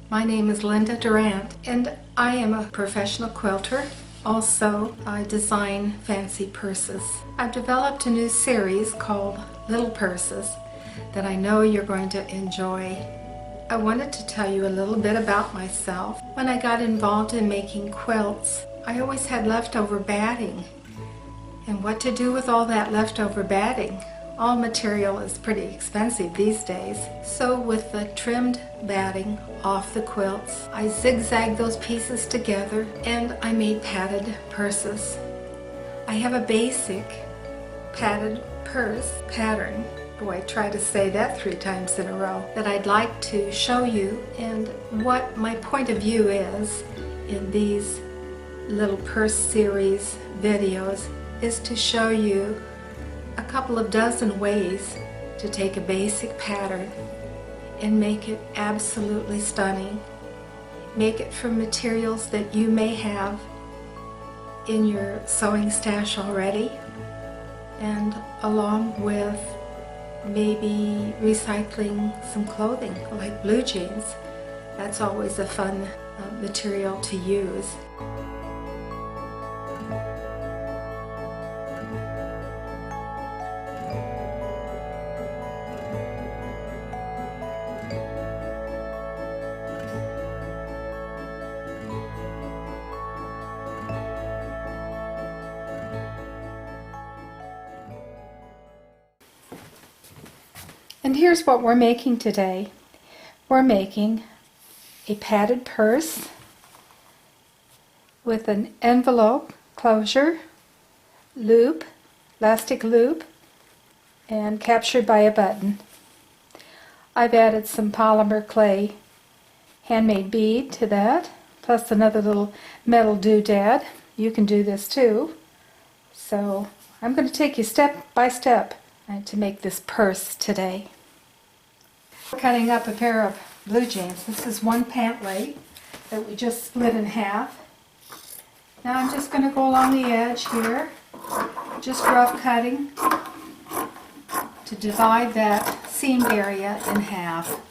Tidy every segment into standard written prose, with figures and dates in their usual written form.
My name is Linda Durant and I am a professional quilter. Also, I design fancy purses. I've developed a new series called Little Purses that I know you're going to enjoy. I wanted to tell you a little bit about myself. When I got involved in making quilts, I always had leftover batting. And what to do with all that leftover batting? All material is pretty expensive these days. So with the trimmed batting off the quilts, I zigzagged those pieces together and I made padded purses. I have a basic padded purse pattern. Boy, I try to say that 3 times in a row, that I'd like to show you, and what my point of view is in these little purse series videos is to show you a couple of dozen ways to take a basic pattern and make it absolutely stunning. Make it from materials that you may have in your sewing stash already, and along with maybe recycling some clothing like blue jeans. That's always a fun material to use. And here's what we're making today. We're making a padded purse with an envelope closure, loop, elastic loop, and captured by a button. I've added some polymer clay handmade bead to that, plus another little metal doodad. You can do this too. So I'm going to take you step by step to make this purse today. Cutting up a pair of blue jeans. This is one pant leg that we just split in half. Now I'm just going to go along the edge here, just rough cutting to divide that seamed area in half.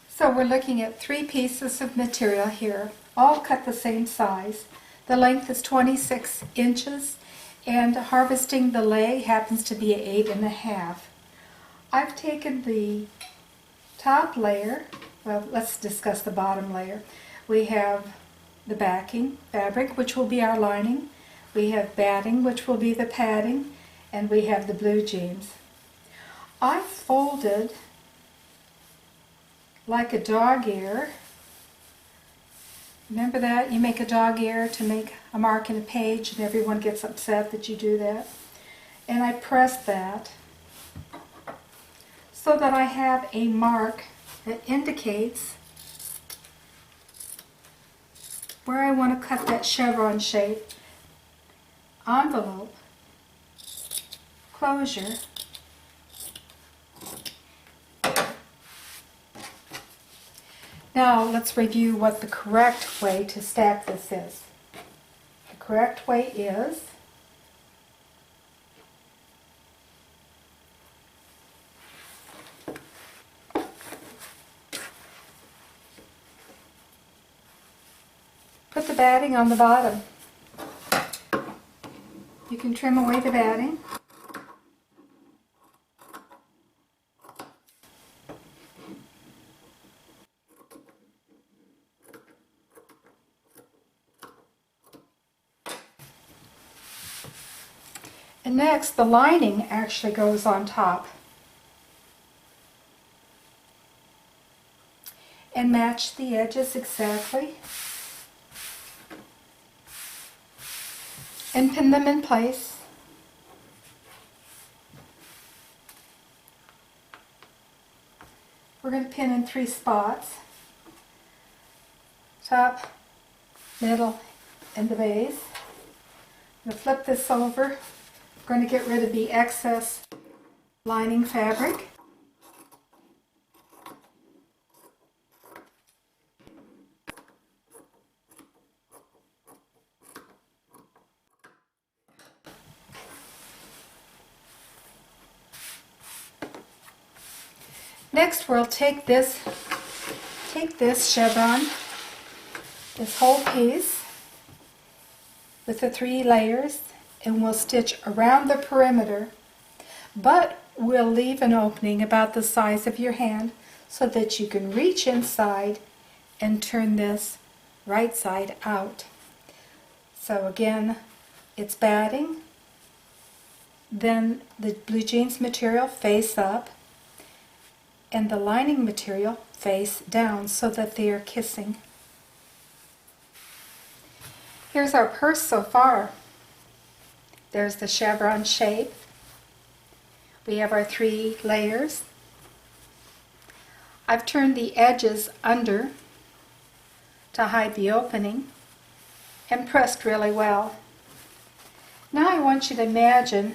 So we're looking at 3 pieces of material here, all cut the same size. The length is 26 inches. And harvesting the leg happens to be 8.5. I've taken the top layer, well, let's discuss the bottom layer. We have the backing fabric, which will be our lining. We have batting, which will be the padding, and we have the blue jeans. I folded like a dog ear. Remember that? You make a dog ear to make a mark in a page and everyone gets upset that you do that. And I press that so that I have a mark that indicates where I want to cut that chevron shape envelope, closure, Now let's review what the correct way to stack this is. The correct way is put the batting on the bottom. You can trim away the batting. And next, the lining actually goes on top. And match the edges exactly. And pin them in place. We're going to pin in 3 spots. Top, middle, and the base. I'm going to flip this over. I'm going to get rid of the excess lining fabric. Next we'll take this chevron, this whole piece with the 3 layers, and we'll stitch around the perimeter, but we'll leave an opening about the size of your hand so that you can reach inside and turn this right side out. So again, it's batting, then the blue jeans material face up, and the lining material face down so that they are kissing. Here's our purse so far. There's the chevron shape. We have our 3 layers. I've turned the edges under to hide the opening and pressed really well. Now I want you to imagine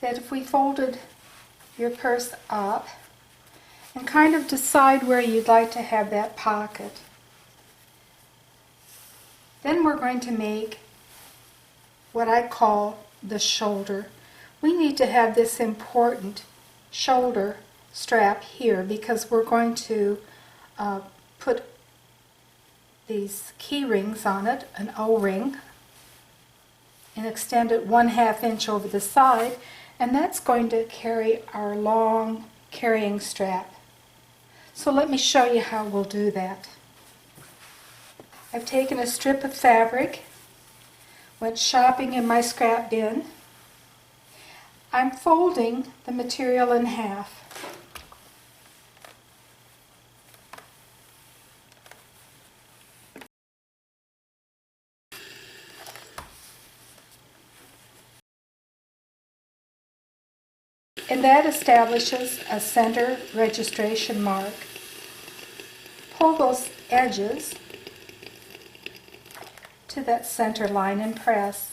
that if we folded your purse up and kind of decide where you'd like to have that pocket. Then we're going to make what I call the shoulder. We need to have this important shoulder strap here because we're going to put these key rings on it, an O-ring, and extend it 1/2 inch over the side, and that's going to carry our long carrying strap. So let me show you how we'll do that. I've taken a strip of fabric, went shopping in my scrap bin. I'm folding the material in half. And that establishes a center registration mark. Pull those edges to that center line and press.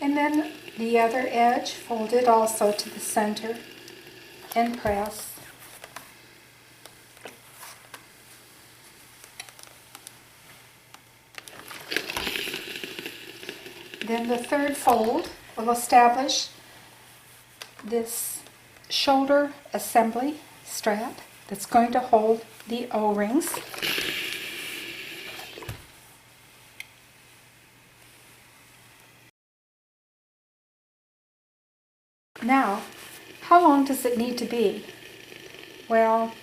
And then the other edge, fold it also to the center and press. Then the third fold will establish this shoulder assembly strap that's going to hold the O-rings. Now, how long does it need to be? Well,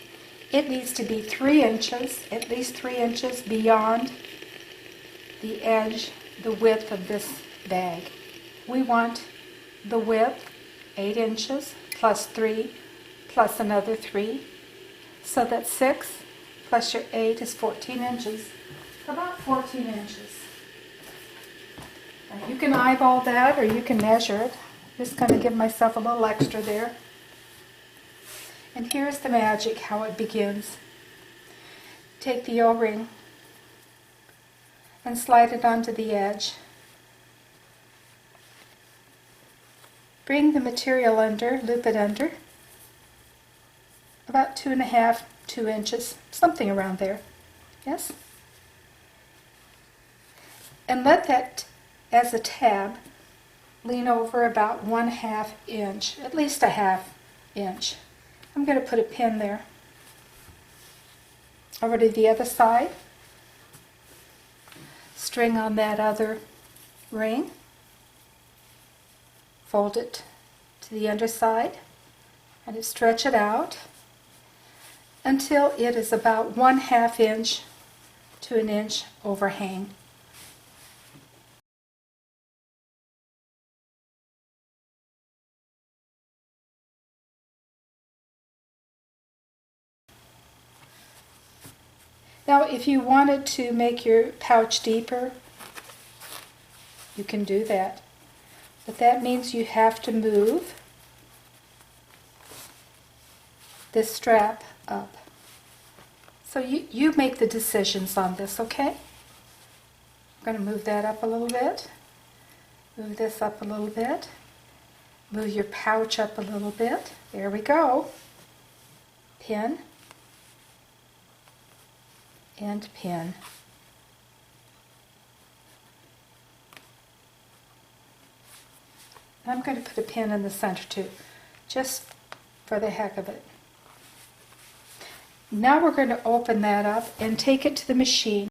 it needs to be 3 inches, at least 3 inches beyond the edge, the width of this bag. We want the width 8 inches plus 3 plus another 3, so that 6 plus your 8 is 14 inches, about 14 inches. Now you can eyeball that or you can measure it. Just going to give myself a little extra there. And here's the magic, how it begins. Take the O-ring and slide it onto the edge. Bring the material under, loop it under, about 2.5, 2 inches, something around there. Yes? And let that, as a tab, lean over about 1/2 inch, at least 1/2 inch. I'm going to put a pin there. Over to the other side. String on that other ring. Fold it to the underside and stretch it out until it is about 1/2 inch to 1 inch overhang. Now, if you wanted to make your pouch deeper, you can do that. But that means you have to move this strap up. So you make the decisions on this, okay? I'm going to move that up a little bit, move this up a little bit, Move your pouch up a little bit. There we go. Pin and pin. I'm going to put a pin in the center too, just for the heck of it. Now we're going to open that up and take it to the machine